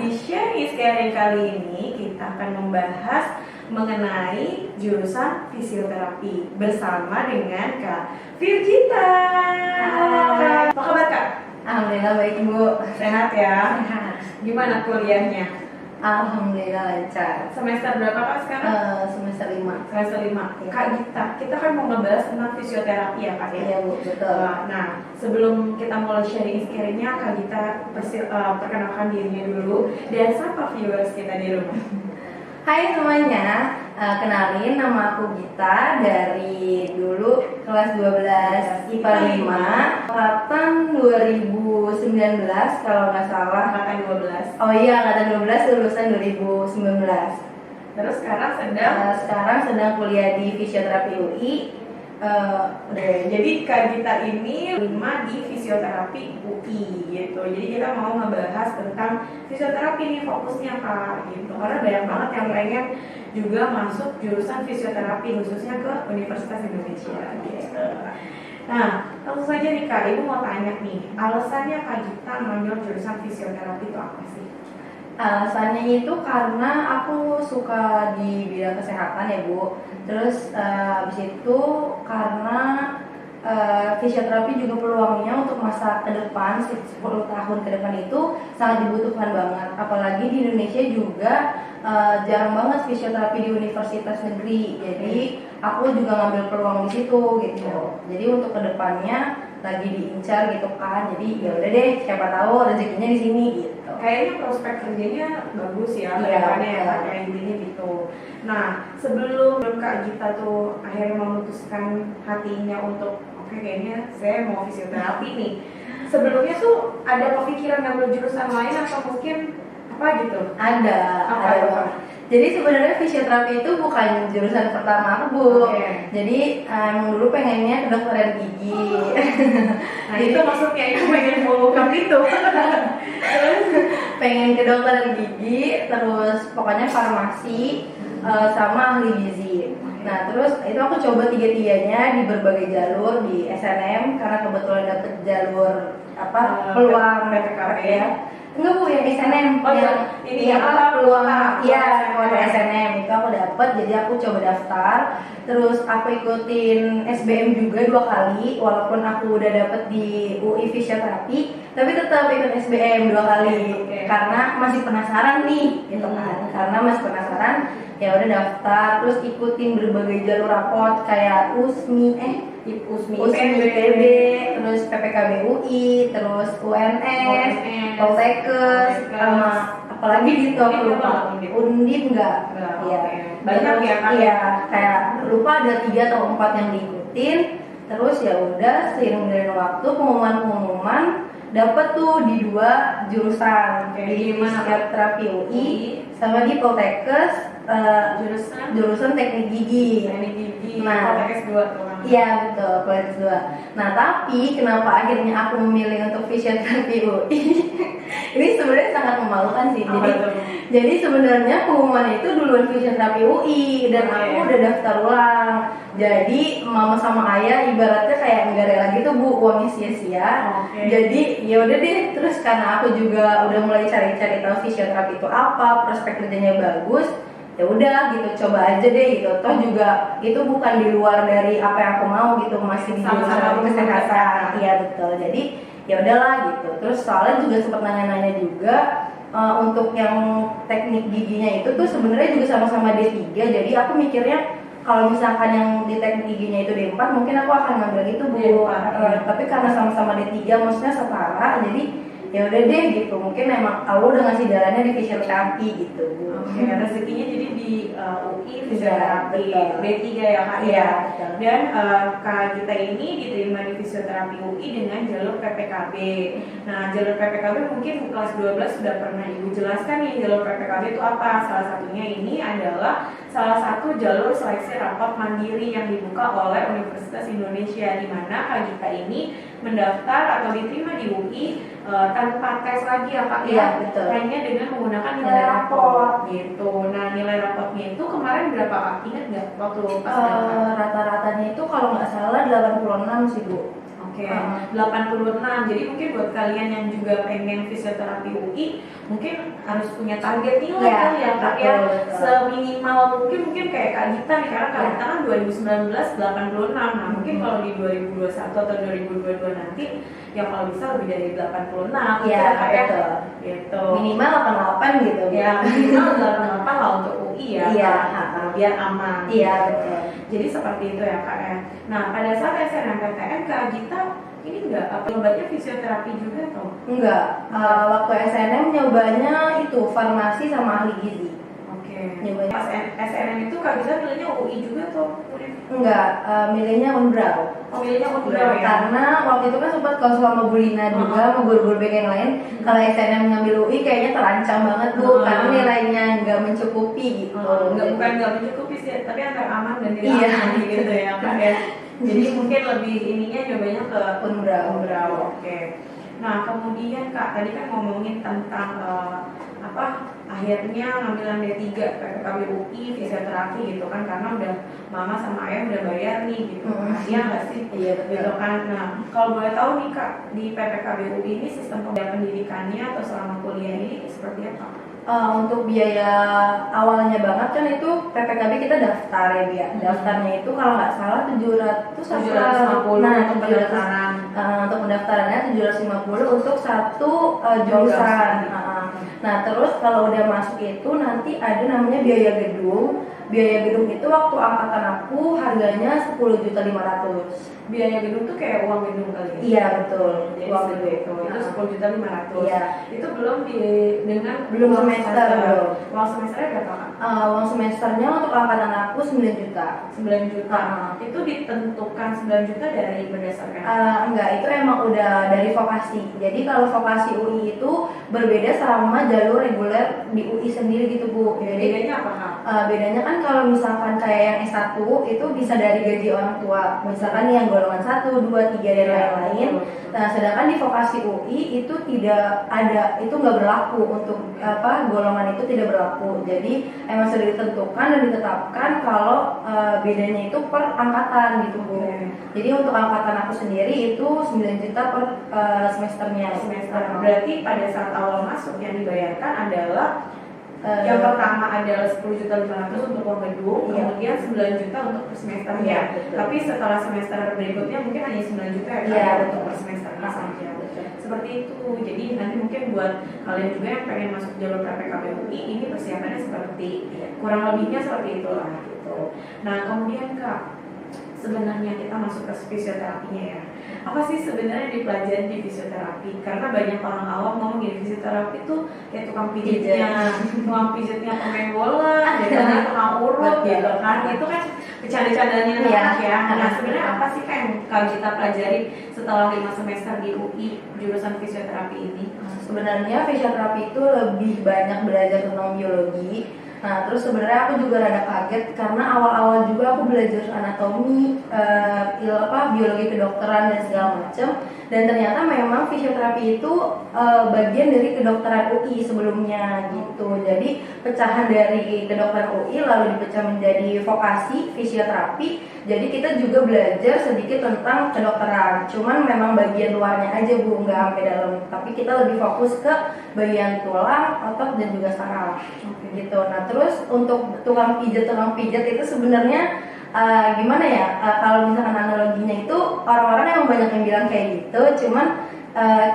di sharing kali ini kita akan membahas mengenai jurusan fisioterapi bersama dengan Kak Virgita. Apa kabar Kak? Alhamdulillah baik Bu. Sehat ya? Sehat. Gimana kuliahnya? Alhamdulillah lancar. Semester berapa Kak sekarang? Semester 5. Semester 5. Kak kita kan mau ngebahas tentang fisioterapi ya Kak ya? Iya Bu, betul. Nah, sebelum kita mulai sharing-sharingnya, Kak Gita perkenalkan dirinya dulu dan sapa viewers kita di rumah. Hai semuanya, kenalin nama aku Gita dari dulu kelas 12 IPA 5 angkatan 2019 kalau nggak salah. Angkatan 12. Oh iya, angkatan 12 lulusan 2019. Terus sekarang sedang kuliah di fisioterapi UI. Jadi Kak Gita ini 5 di fisioterapi UI gitu. Jadi kita mau ngebahas tentang fisioterapi nih fokusnya Kak gitu. Karena banyak banget yang pengen juga masuk jurusan fisioterapi khususnya ke Universitas Indonesia gitu. Nah, langsung saja nih Kak, Ibu mau tanya nih, alasannya Kak Gita ngambil jurusan fisioterapi itu apa sih? Alasannya itu karena aku suka di bidang kesehatan ya Bu. Terus habis itu karena fisioterapi juga peluangnya untuk masa ke depan 10 tahun ke depan itu sangat dibutuhkan banget. Apalagi di Indonesia juga jarang banget fisioterapi di universitas negeri. Jadi aku juga ngambil peluang di situ gitu. Jadi untuk kedepannya lagi diincar gitu kan. Jadi ya udah deh, siapa tahu rezekinya di sini gitu. Kayaknya prospek kerjanya bagus ya, kedepannya ya kayak intinya gitu. Nah, sebelum Kak Gita tuh akhirnya memutuskan hatinya untuk oke, kayaknya saya mau fisioterapi nih. Sebelumnya tuh ada kepikiran ngambil jurusan lain atau mungkin apa gitu? Ada. Jadi sebenarnya fisioterapi itu bukan jurusan pertama aku Bu. Jadi emang dulu pengennya kedokteran gigi. Nah itu maksudnya itu pengen mengungkap itu. Pengen kedokteran gigi, terus pokoknya farmasi sama ahli gizi. Nah terus itu aku coba tiga-tiganya di berbagai jalur di SNM karena kebetulan dapet jalur peluang PPKB ya. Enggak Bu, yang SNM yang peluang kuota SNM itu aku dapat, jadi aku coba daftar. Terus aku ikutin SBM juga 2 kali, walaupun aku udah dapet di UI fisioterapi, tapi tetap ikut SBM 2 kali karena masih penasaran nih, gitu kan? Karena masih penasaran, ya udah daftar. Terus ikutin berbagai jalur rapot kayak USMI, IPB, terus PPKB UI, terus UNS, Poltekkes, sama apalagi di aku lupa, Undip enggak? Iya. Banyak ya kan? Iya, kayak lupa ada 3 atau 4 yang diikutin. Terus ya udah seiring dengan waktu pengumuman dapat tuh di 2 jurusan, di fisioterapi UI sama di Poltekkes jurusan teknik gigi. Nah, Poltekkes 2 tuh. Iya betul, Poltekkes 2. Nah tapi kenapa akhirnya aku memilih untuk fisioterapi UI? Ini sebenarnya sangat memalukan sih. Jadi sebenarnya pengumuman itu duluan fisioterapi UI dan aku udah daftar ulang. Jadi mama sama ayah ibaratnya kayak nggak rela gitu Bu, uangnya sia-sia. Jadi ya udah deh. Terus karena aku juga udah mulai cari-cari tahu fisioterapi itu apa, prospek kerjanya bagus. Ya udah gitu, coba aja deh gitu. Toh juga itu bukan di luar dari apa yang aku mau gitu, masih di jurusan kesehatan. Iya betul. Jadi ya udahlah gitu. Terus soalnya juga sempat nanya-nanya juga untuk yang teknik giginya itu tuh sebenarnya juga sama-sama D3. Jadi aku mikirnya kalau misalkan yang di teknik giginya itu D4 mungkin aku akan ngambil itu Bu. Tapi karena sama-sama D3 maksudnya setara, jadi ya udah deh gitu, mungkin emang Allah udah ngasih jalannya di fisioterapi gitu. Rezekinya jadi di UI fisioterapi D3 ya Kak. Iya. Dan Kak Gita ini diterima di fisioterapi UI dengan jalur PPKB. Nah jalur PPKB mungkin kelas 12 sudah pernah Ibu jelaskan nih jalur PPKB itu apa. Salah satunya ini adalah salah satu jalur seleksi rapot mandiri yang dibuka oleh Universitas Indonesia, di mana Kak Gita ini mendaftar atau diterima di UI tanpa tes lagi ya Kak ya, betul. Hanya dengan menggunakan nilai rapot gitu. Nah nilai rapotnya itu kemarin berapa Kak? Ingat nggak waktu pas rata-ratanya itu kalau nggak salah 86 sih Bu. Oke, 86. Jadi mungkin buat kalian yang juga pengen fisioterapi UI, mungkin harus punya target nilai kali ya Kak ya. Seminimal mungkin kayak Kak Gita nih, karena Kak Gita kan 2019 86. Nah, mungkin kalau di 2021 atau 2022 nanti ya kalau bisa lebih dari 86. Iya, Kak ya. betul. Gitu. Minimal 88 gitu. Ya, minimal 88 lah untuk UI ya. Iya, biar aman. Iya, betul. Jadi seperti itu ya Kak ya. Nah, pada saat SNMPTN Kak Gita ini enggak apa nyobanya fisioterapi juga atau? Enggak. Waktu SNM nyobanya itu farmasi sama ahli gizi. Oke. Nyobanya. Pas SNM itu Kak Gita milihnya UI juga atau? Enggak, milihnya Unbrau. Oh, milihnya Unbrau ya. Karena waktu itu kan sempat konsul sama Bu Lina juga, sama guru-guru BK yang lain. Kalau SNM ngambil UI kayaknya terancam banget Bu, karena nilainya nggak mencukupi gitu. Bukan nggak mencukupi sih, tapi antara aman dan tidak Iya. aman gitu ya Kak ya. Jadi mungkin lebih ininya nyobanya ke Unbrau. Oke. Nah, kemudian Kak tadi kan ngomongin tentang akhirnya ngambilan D3 PPKB UI fisioterapi gitu kan, karena udah mama sama ayah udah bayar nih gitu kan. Iya nggak sih? Iya, betul. Gitu kan. Nah, kalau boleh tahu nih Kak, di PPKB UI ini sistem pendidikannya atau selama kuliah ini seperti apa? Untuk biaya awalnya banget kan itu PPKB kita daftar ya Bia. Daftarnya itu kalau nggak salah 750 nah, untuk pendaftaran. Untuk pendaftarannya 750 untuk satu jurusan. Nah terus kalau udah masuk itu nanti ada namanya biaya gedung. Biaya gedung itu waktu angkatan aku harganya 10.500.000. Biaya gedung tuh kayak uang gedung kali ya? Iya betul. Jadi Uang gedung itu 10.500.000. Iya. Itu belum semester. Uang semesternya berapa Kak? Uang semesternya untuk angkatan aku 9 juta. 9 juta. Itu ditentukan 9 juta dari berdasarkan? Enggak, itu emang udah dari vokasi. Jadi kalau vokasi UI itu berbeda sama jalur reguler di UI sendiri gitu Bu. Jadi bedanya apa Kak? Bedanya kan kalau misalkan kayak yang S1 itu bisa dari gaji orang tua. Misalkan yang golongan 1, 2, 3 dan lain-lain. Nah, sedangkan di vokasi UI itu tidak ada, itu nggak berlaku untuk golongan itu tidak berlaku. Jadi emang sudah ditentukan dan ditetapkan kalau bedanya itu per angkatan gitu Bu. Jadi untuk angkatan aku sendiri itu 9 juta per semesternya. Berarti pada saat awal masuk yang dibayarkan adalah yang pertama adalah 10.500.000 untuk uang gedung, kemudian 9 juta untuk per semesternya. Tapi setelah semester berikutnya mungkin hanya 9 juta ya untuk per semesternya saja. Seperti itu. Jadi nanti mungkin buat kalian juga yang pengen masuk jalur PPKB UI ini persiapannya seperti kurang lebihnya seperti itulah gitu. Nah kemudian Kak, sebenarnya kita masuk ke fisioterapinya ya. Apa sih sebenarnya dipelajari di fisioterapi? Karena banyak orang awam ngomong gini, fisioterapi itu kayak tukang pijitnya pemain bola, jadi tukang urut gitu kan. Itu kan bercanda-candanya anak ya. Nah sebenarnya apa sih kan yang kalau kita pelajari setelah 5 semester di UI jurusan fisioterapi ini? Sebenarnya fisioterapi itu lebih banyak belajar tentang biologi. Nah, terus sebenarnya aku juga rada kaget karena awal-awal juga aku belajar anatomi, biologi kedokteran dan segala macam. Dan ternyata memang fisioterapi itu bagian dari kedokteran UI sebelumnya gitu. Jadi pecahan dari kedokteran UI lalu dipecah menjadi vokasi fisioterapi. Jadi kita juga belajar sedikit tentang kedokteran. Cuman memang bagian luarnya aja Bu, nggak sampai dalam. Tapi kita lebih fokus ke bagian tulang, otot dan juga saraf. Gitu. Nah terus untuk tukang pijat itu sebenarnya gimana ya, kalau misalkan analoginya itu orang-orang yang banyak yang bilang kayak gitu, cuman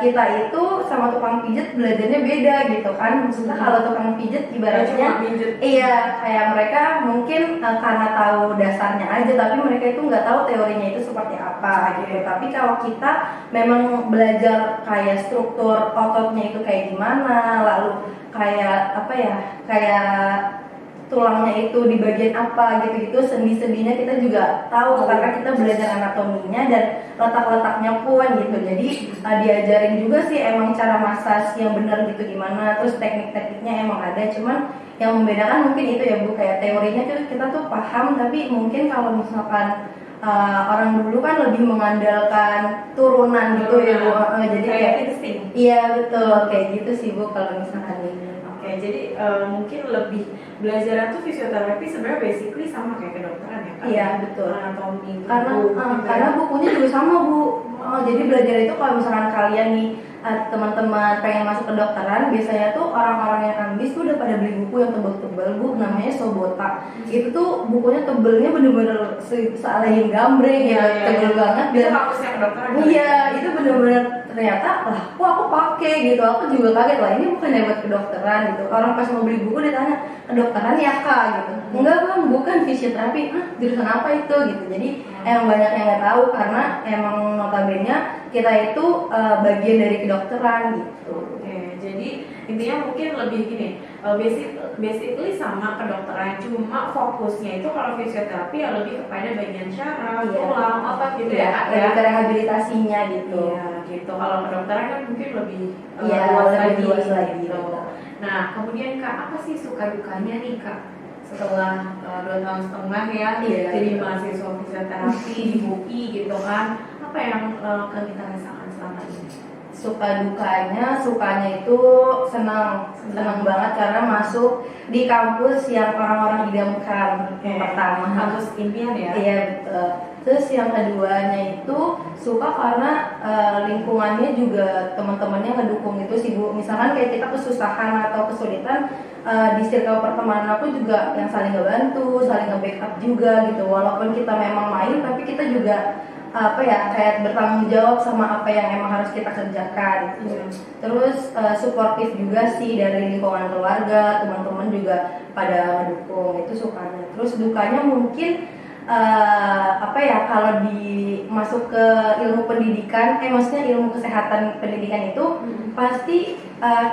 kita itu sama tukang pijat belajarnya beda gitu kan. Maksudnya kalau tukang pijat ibaratnya iya kayak mereka mungkin karena tahu dasarnya aja, tapi mereka itu nggak tahu teorinya itu seperti apa gitu. Tapi kalau kita memang belajar kayak struktur ototnya itu kayak gimana, lalu kayak tulangnya itu di bagian apa gitu-gitu, sendi-sendinya kita juga tahu karena kita belajar anatominya dan letak-letaknya pun gitu. Jadi diajarin juga sih emang cara massage yang benar gitu gimana, terus teknik-tekniknya emang ada. Cuman yang membedakan mungkin itu ya Bu, kayak teorinya tuh kita tuh paham, tapi mungkin kalau misalkan orang dulu kan lebih mengandalkan turunan gitu ya Bu. Jadi kayak insting. Iya betul, kayak gitu sih Bu kalau misalkan ini. Oke, jadi mungkin lebih belajar tuh fisioterapi sebenarnya basically sama kayak kedokteran ya kan? Iya betul. Anatomi. Karena bukunya juga sama Bu. Oh, jadi belajar itu kalau misalkan kalian nih teman-teman pengen masuk ke dokteran, biasanya tuh orang-orang yang ambis tuh udah pada beli buku yang tebel-tebel, Bu, namanya Sobota. Itu tuh bukunya tebelnya bener-bener sealahin gambreng ya, tebel banget. Itu kampusnya kedokteran. Iya, itu bener-bener ternyata lah, kok aku pakai gitu, aku juga kaget lah, ini bukan buat kedokteran gitu. Orang pas mau beli buku ditanya, kedokteran ya kak gitu. Enggak bang, bukan fisioterapi. Jurusan apa itu gitu. Jadi emang banyak yang nggak tahu karena emang notabene kita itu bagian dari kedokteran gitu. Oke, jadi intinya mungkin lebih gini, basically sama kedokteran, cuma fokusnya itu kalau fisioterapi ya lebih kepada bagian syaraf, tulang, otot gitu ya. Lebih ke rehabilitasinya gitu. Iya, gitu. Kalau kedokteran kan mungkin lebih luas lagi gitu. Nah, kemudian Kak, apa sih suka dukanya nih Kak? Setelah 2 tahun setengah ya, jadi mahasiswa fisioterapi di UI gitu kan, apa yang kita rasakan selama ini? Sukanya itu senang banget karena masuk di kampus yang orang-orang idamkan. Pertama kampus impian ya. Iya betul. Terus yang keduanya itu suka karena lingkungannya juga teman-temannya ngedukung itu sih Bu. Misalkan kayak kita kesusahan atau kesulitan, di circle pertemanan aku juga yang saling ngebantu, saling nge-backup juga gitu. Walaupun kita memang main, tapi kita juga kayak bertanggung jawab sama apa yang emang harus kita kerjakan gitu. Terus suportif juga sih dari lingkungan keluarga, teman-teman juga pada mendukung, itu sukanya. Terus dukanya mungkin kalau masuk ke ilmu pendidikan, maksudnya ilmu kesehatan pendidikan itu pasti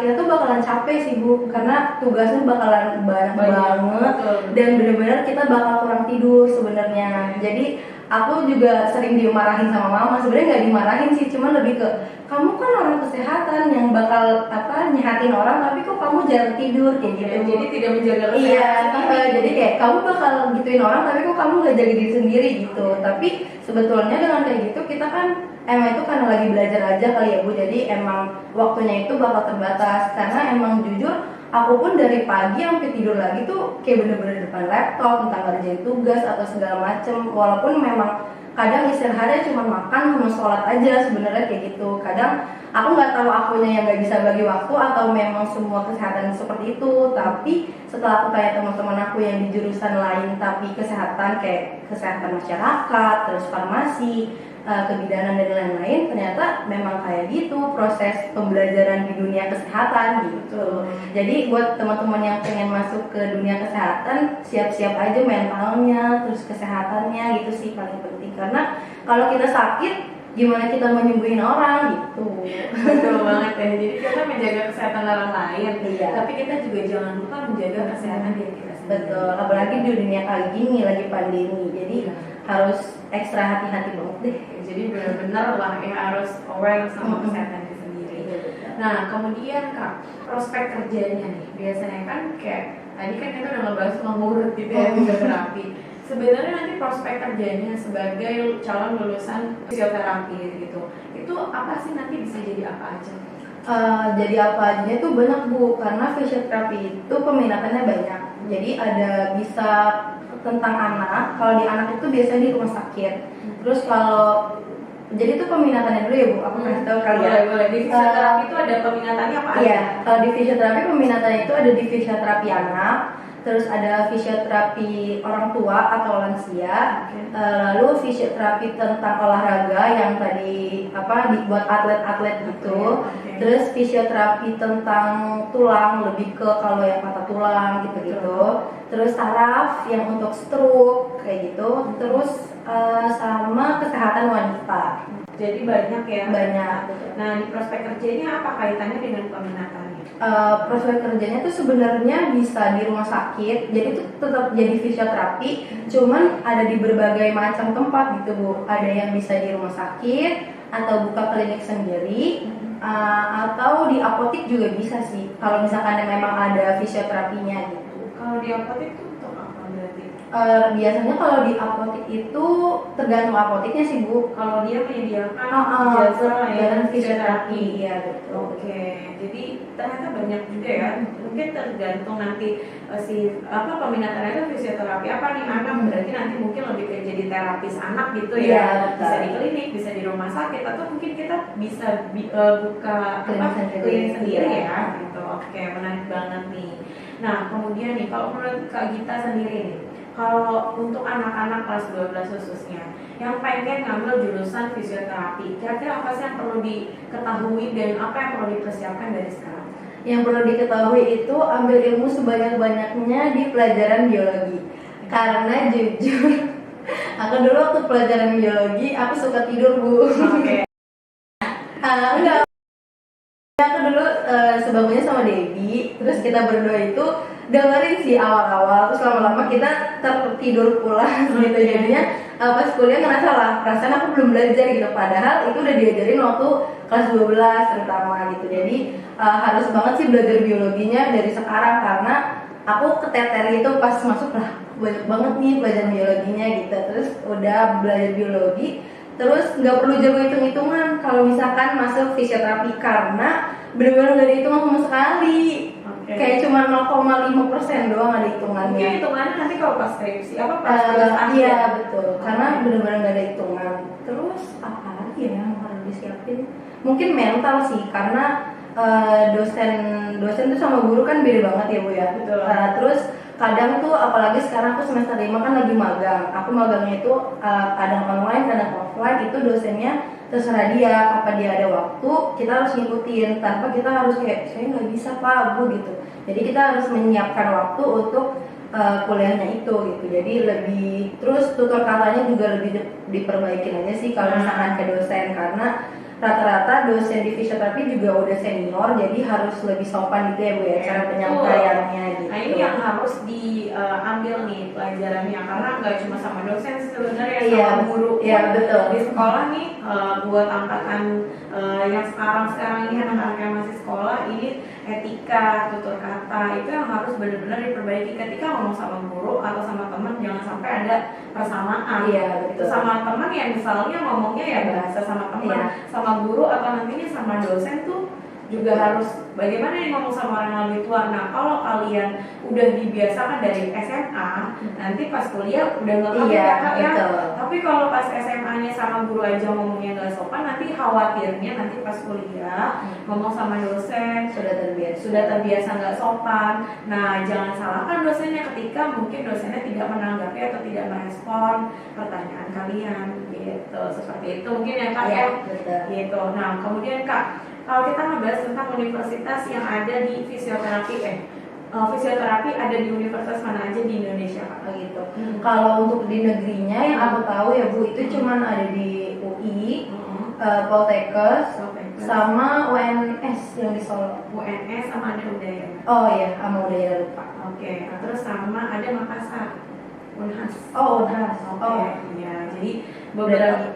kita tuh bakalan capek sih Bu, karena tugasnya bakalan banyak banget. Dan benar-benar kita bakal kurang tidur sebenarnya. Jadi aku juga sering dimarahin sama mama. Sebenarnya nggak dimarahin sih, cuman lebih ke kamu kan orang kesehatan yang bakal nyehatin orang, tapi kok kamu jarang tidur kayak gitu. Jadi tidak menjaga kesehatan. Iya, jadi kayak kamu bakal gituin orang, tapi kok kamu nggak jaga diri sendiri gitu. Tapi sebetulnya dengan kayak gitu kita kan emang itu karena lagi belajar aja kali ya Bu. Jadi emang waktunya itu bakal terbatas, karena emang jujur aku pun dari pagi sampai tidur lagi tuh kayak bener-bener depan laptop, entah ngerjain tugas atau segala macem. Walaupun memang kadang istirahatnya cuma makan sama sholat aja sebenarnya kayak gitu. Kadang aku nggak tahu akunya yang nggak bisa bagi waktu atau memang semua kesehatan seperti itu. Tapi setelah aku tanya teman-teman aku yang di jurusan lain tapi kesehatan kayak kesehatan masyarakat, terus farmasi, kebidanan dan lain-lain, ternyata memang kayak gitu proses pembelajaran di dunia kesehatan gitu. Jadi buat teman-teman yang pengen masuk ke dunia kesehatan, siap-siap aja mentalnya, terus kesehatannya gitu sih paling penting. Karena kalau kita sakit, gimana kita menyembuhin orang gitu. Betul banget ya. Jadi kita menjaga kesehatan orang lain, tapi kita juga jangan lupa menjaga kesehatan diri kita sendiri. Betul, apalagi di dunia kayak gini lagi pandemi. Jadi harus ekstra hati-hati banget deh. Jadi benar-benar lah ya harus aware sama kesehatan diri sendiri. Nah, kemudian Kak, prospek kerjanya nih, biasanya kan kayak tadi kan kita udah ngebahas mengurut gitu ya, fisioterapi. Sebenarnya nanti prospek kerjanya sebagai calon lulusan fisioterapi gitu, itu apa sih, nanti bisa jadi apa aja? Jadi apa aja itu banyak Bu, karena fisioterapi itu peminatannya banyak. Jadi ada bisa tentang anak, kalau di anak itu biasanya di rumah sakit. Terus kalau jadi itu peminatannya dulu ya Bu, aku kasih tahu kali ya. Boleh. Di fisioterapi itu ada peminatannya apa aja? Iya, kalau di fisioterapi peminatannya itu ada di fisioterapi anak, terus ada fisioterapi orang tua atau lansia, lalu fisioterapi tentang olahraga yang tadi dibuat atlet-atlet gitu, terus fisioterapi tentang tulang, lebih ke kalau yang patah tulang gitu-gitu, terus saraf yang untuk stroke kayak gitu, terus sama kesehatan wanita. Jadi banyak ya? Banyak. Nah, di prospek kerjanya apa kaitannya dengan peminatannya? Prospek kerjanya tuh sebenarnya bisa di rumah sakit, jadi itu tetap jadi fisioterapi, cuman ada di berbagai macam tempat gitu Bu. Ada yang bisa di rumah sakit atau buka klinik sendiri, atau di apotek juga bisa sih. Kalau misalkan memang ada fisioterapinya gitu. Kalau di apotek itu untuk apa? berarti? Biasanya kalau di apotek itu tergantung apoteknya sih Bu. Kalau dia menyediakan Jasa layanan fisioterapi, iya betul. Oke, jadi ternyata banyak juga ya. Mungkin tergantung nanti peminatannya itu fisioterapi apa nih anak, berarti nanti mungkin lebih ke jadi terapis anak gitu ya. Iya, Bisa di klinik, bisa di rumah sakit, atau mungkin kita bisa buka Klinik klinik sendiri. sendiri ya. Gitu. Oke, menarik banget nih. Nah, kemudian nih kalau menurut Kak Gita sendiri nih, kalau untuk anak-anak kelas 12 khususnya yang pengen ngambil jurusan fisioterapi, kira-kira apa sih yang perlu diketahui dan apa yang perlu dipersiapkan dari sekarang? Yang perlu diketahui itu ambil ilmu sebanyak-banyaknya di pelajaran biologi. Karena jujur, aku dulu waktu pelajaran biologi aku suka tidur Bu. Oke. Enggak, aku dulu sebagusnya sama Debbie, terus kita berdua itu dengerin sih awal-awal, terus lama-lama kita tertidur pulang gitu. Jadinya pas kuliah ngerasa lah, perasaan aku belum belajar gitu, padahal itu udah diajarin waktu kelas 12 terutama gitu. Jadi harus banget sih belajar biologinya dari sekarang, karena aku keteter gitu pas masuk lah, banyak banget nih pelajaran biologinya gitu. Terus udah belajar biologi, terus nggak perlu jago hitung-hitungan kalau misalkan masuk fisioterapi, karena benar-benar nggak ada hitungan sama sekali. Kayak cuma 0,5% doang ada hitungannya. Mungkin hitungannya nanti kalau pas skripsi pas tugas akhir. Iya betul, karena benar-benar nggak ada hitungan. Terus apa lagi ya yang harus disiapin? Mungkin mental sih, karena dosen tuh sama guru kan beda banget ya Bu ya. Betul. Terus kadang tuh apalagi sekarang aku semester 5 kan lagi magang. Aku magangnya itu kadang online, kadang offline, itu dosennya terserah dia kapan dia ada waktu, kita harus ngikutin tanpa kita harus kayak saya nggak bisa Pak Bu gitu. Jadi kita harus menyiapkan waktu untuk kuliahnya itu gitu. Jadi lebih, terus tutor katanya juga lebih diperbaikin aja sih kalau misalkan ke dosen, karena rata-rata dosen di fisioterapi juga udah senior, jadi harus lebih sopan gitu ya Bu ya, cara penyampaiannya gitu. Nah ini yang harus diambil nih pelajarannya, karena nggak cuma sama dosen sebenarnya, sama guru. Iya betul. Di sekolah nih buat angkatan yang sekarang ini anak-anak yang masih sekolah, ini etika, tutur kata itu yang harus benar-benar diperbaiki ketika ngomong sama guru atau sama teman, jangan sampai ada persamaan. Iya betul. Sama teman ya misalnya ngomongnya ya bahasa sama teman, sama guru atau nantinya sama dosen tuh juga harus bagaimana nih ngomong sama orang yang lebih tua. Nah kalau kalian udah dibiasakan dari SMA, nanti pas kuliah udah nggak kaget ya Kak ya. Tapi kalau pas SMA-nya sama guru aja ngomongnya nggak sopan, nanti khawatirnya nanti pas kuliah ngomong sama dosen sudah terbiasa nggak sopan. Nah jangan salahkan dosennya ketika mungkin dosennya tidak menanggapi atau tidak merespon pertanyaan kalian gitu. Seperti itu mungkin ya Kak ya. Gitu. Nah kemudian Kak, kalau kita ngebahas tentang universitas yang ada di fisioterapi, fisioterapi ada di universitas mana aja di Indonesia Kak? Gitu. Kalau untuk di negerinya yang aku tahu ya Bu, itu cuman ada di UI, Poltekkes, sama UNS yang di Solo. UNS sama ada Udayana. Oh iya, sama Udayana lupa. Oke. Terus sama ada Makassar, Unhas. Oh Unhas. Iya. Jadi beberapa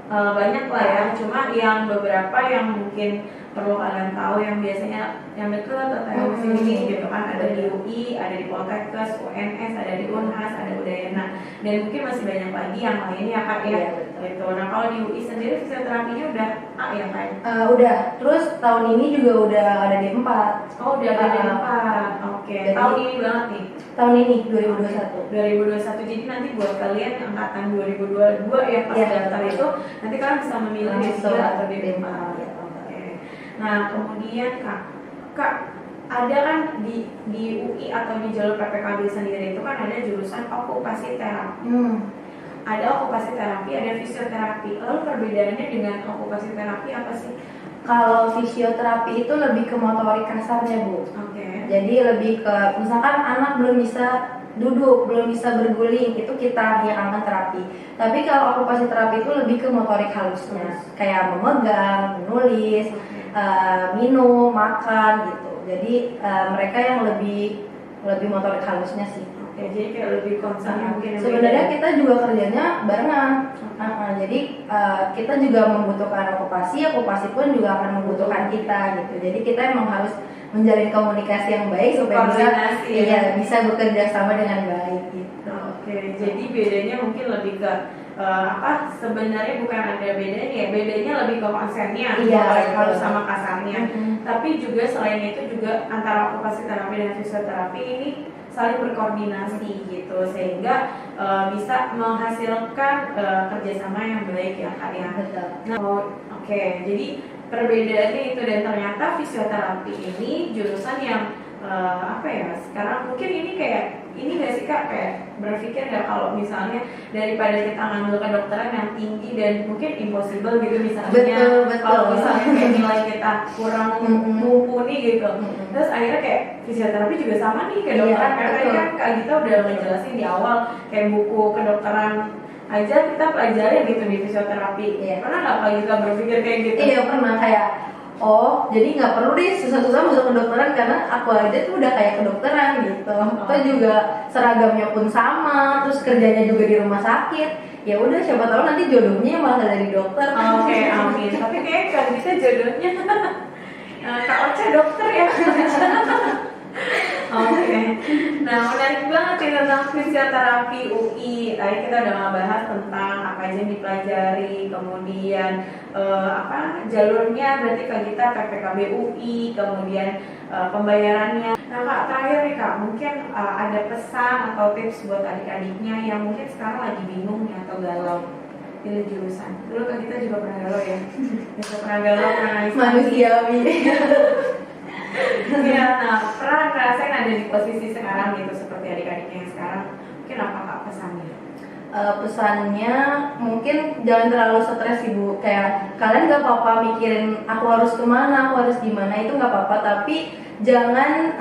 banyak lah ya. Cuma yang beberapa yang mungkin perlu kalian tahu yang biasanya yang dekat atau yang sini gitu kan, ada di UI, ada di Poltekkes, UNS, ada di Unhas, ada Udayana, dan mungkin masih banyak lagi yang lainnya Kak ya. Gitu. Nah kalau di UI sendiri fisioterapinya udah A ya Kak? Udah. Terus tahun ini juga udah ada D4. Oh udah ada D4. Oke. Tahun ini banget nih. Tahun ini 2021. 2021. Jadi nanti buat kalian angkatan 2022 ya pas daftar itu nanti kalian bisa memilih D3 atau D4. Nah kemudian Kak ada kan di UI atau di jalur PPKB sendiri itu kan ada jurusan okupasi terapi. Ada okupasi terapi, ada fisioterapi. Lalu perbedaannya dengan okupasi terapi apa sih? Kalau fisioterapi itu lebih ke motorik kasarnya Bu. Jadi lebih ke misalkan anak belum bisa duduk, belum bisa berguling, itu kita yang akan terapi. Tapi kalau okupasi terapi itu lebih ke motorik halusnya, kayak memegang, menulis, minum, makan gitu. Jadi mereka yang lebih motorik halusnya sih. Jadi kayak lebih concern mungkin. Sebenarnya kita juga kerjanya barengan. Jadi kita juga membutuhkan okupasi pun juga akan membutuhkan kita gitu. Jadi kita emang harus menjalin komunikasi yang baik supaya bisa bekerja sama dengan baik gitu. Oke, jadi bedanya mungkin lebih ke sebenarnya bukan ada bedanya ya, bedanya lebih ke konsennya, Iya, halus sama kasarnya. Tapi juga selain itu juga antara okupasi terapi dan fisioterapi ini saling berkoordinasi gitu, sehingga bisa menghasilkan kerjasama yang baik ya Kak ya. Betul. Nah, oke, jadi perbedaannya itu, dan ternyata fisioterapi ini jurusan yang sekarang mungkin ini nggak sih Kak, kayak berpikir nggak kalau misalnya daripada kita ngambil kedokteran yang tinggi dan mungkin impossible gitu misalnya, betul. kalau misalnya kayak nilai kita kurang mumpuni gitu, terus akhirnya kayak fisioterapi juga sama nih kedokteran, karena kan Kak Gita udah ngejelasin di awal kayak buku kedokteran aja kita pelajari gitu di fisioterapi. Pernah nggak Kak Gita berpikir kayak gitu? Iya pernah, kayak jadi nggak perlu deh susah-susah masuk kedokteran karena aku aja tuh udah kayak kedokteran gitu. Itu juga seragamnya pun sama, terus kerjanya juga di rumah sakit. Ya udah, siapa tahu nanti jodohnya malah dari dokter. Oke, amin. Tapi kayak kan bisa jodohnya Kak Ocha dokter ya. Oke. Nah, menarik banget nih tentang fisioterapi UI. Tadi kita udah ngebahas tentang apa aja yang dipelajari, kemudian jalurnya berarti Kak Gita PPKB UI, kemudian pembayarannya. Nah Kak, terakhir nih Kak, mungkin ada pesan atau tips buat adik-adiknya yang mungkin sekarang lagi bingung ya atau galau pilih jurusan. Dulu Kak Gita juga pernah galau ya. Pernah galau, pernah nangis. Manusiawi. Iya, nah pernah ngerasain ada di posisi sekarang gitu seperti adik-adiknya yang sekarang, mungkin apa Kak pesannya? Pesannya mungkin jangan terlalu stres sih Bu, kayak kalian gak apa-apa mikirin aku harus kemana, aku harus gimana, itu gak apa-apa, tapi jangan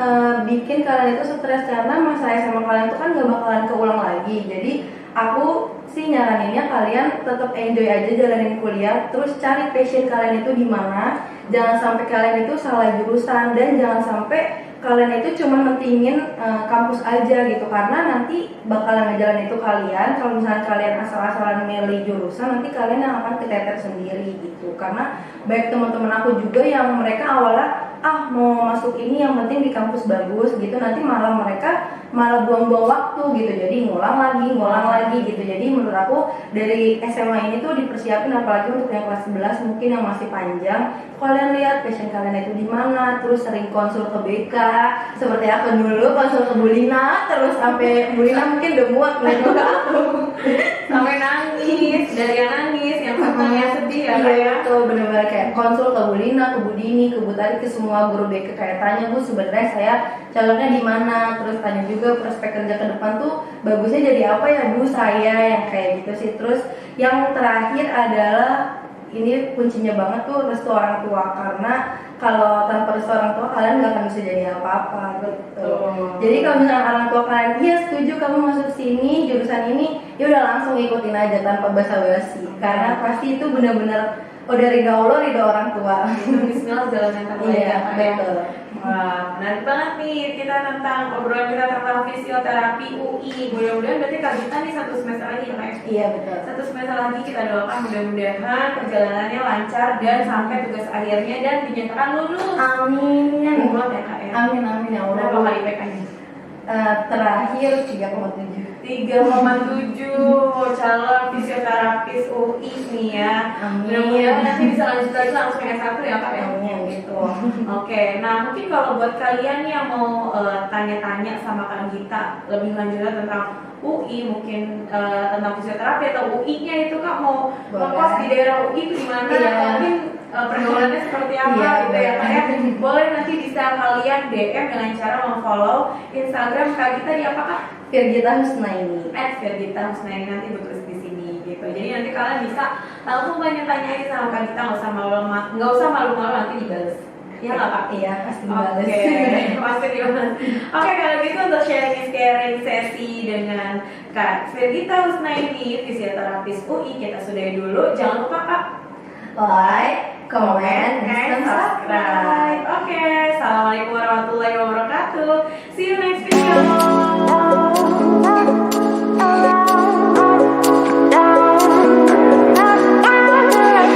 bikin kalian itu stres karena masa SMA kalian itu kan gak bakalan keulang lagi. Jadi aku sih nyaraninnya kalian tetap enjoy aja jalanin kuliah, terus cari passion kalian itu di mana. Jangan sampai kalian itu salah jurusan, dan jangan sampai kalian itu cuma mentingin kampus aja gitu, karena nanti bakalan ngejalan itu kalian. Kalau misalnya kalian asal-asalan milih jurusan, nanti kalian yang akan keteter sendiri gitu. Karena baik teman-teman aku juga yang mereka awalnya mau masuk ini yang penting di kampus bagus gitu, nanti mereka malah buang-buang waktu gitu, jadi ngulang lagi gitu. Jadi menurut aku dari SMA ini tuh dipersiapin, apalagi untuk yang kelas 11 mungkin yang masih panjang, kalian lihat passion kalian itu di mana, terus sering konsul ke BK seperti aku dulu konsul ke Bulina, terus sampai Bulina mungkin udah muak ngeliat aku sampai nangis, dari yang nangis, yang senangnya sedih ya. Iya tuh bener-bener kayak konsul ke Bulina, ke Budini, ke Butari, ke semua guru BK, kayak tanya Bu sebenarnya saya calonnya di mana, terus tanya juga prospek kerja ke depan tuh bagusnya jadi apa ya Bu saya, yang kayak gitu sih. Terus yang terakhir adalah ini kuncinya banget tuh, restu orang tua, karena kalau tanpa restu orang tua kalian gak akan bisa jadi apa-apa gitu. Jadi kalau misalnya orang tua kalian iya setuju kamu masuk sini jurusan ini, ya udah langsung ikutin aja tanpa basa-basi, karena pasti itu benar-benar dari Allah, ridho orang tua. Bismillah jalan yang terbaik. Iya, betul. Wah, menarik banget nih kita tentang obrolan kita tentang fisioterapi UI. Mudah-mudahan berarti Kak Gita nih 1 semester lagi ya Kak? Iya betul. 1 semester lagi kita doakan mudah-mudahan perjalanannya lancar dan sampai tugas akhirnya dan dinyatakan lulus. Amin. Buat ya Kak ya. Amin ya Allah. Berapa kali IPK-nya? Terakhir 3,7. 3,7 calon fisioterapis UI nih ya. Mudah-mudahan nanti bisa lanjut lagi langsung S1 ya Kak ya. Gitu. Oke, nah mungkin kalau buat kalian yang mau tanya-tanya sama Kak Gita lebih lanjutnya tentang UI, mungkin tentang fisioterapi atau UI-nya itu Kak mau ngekos di daerah UI itu gimana? Mungkin pergaulannya seperti apa gitu ya Kak ya. Boleh nanti bisa kalian DM dengan cara memfollow Instagram Kak Gita di apa Kak? Firgita Husnaini. Firgita Husnaini, nanti gue tulis di sini gitu. Jadi nanti kalian bisa langsung tanya-tanya aja sama Kak Gita, nggak usah malu-malu nanti dibales. Iya nggak Kak? Iya pasti dibales. Oke, pasti dibales. Oke, kalau gitu untuk sharing sesi dengan Kak Firgita Husnaini, fisioterapis UI, kita sudahi dulu. Jangan lupa Kak like, comment, and subscribe. Oke, assalamualaikum warahmatullahi wabarakatuh. See you next video.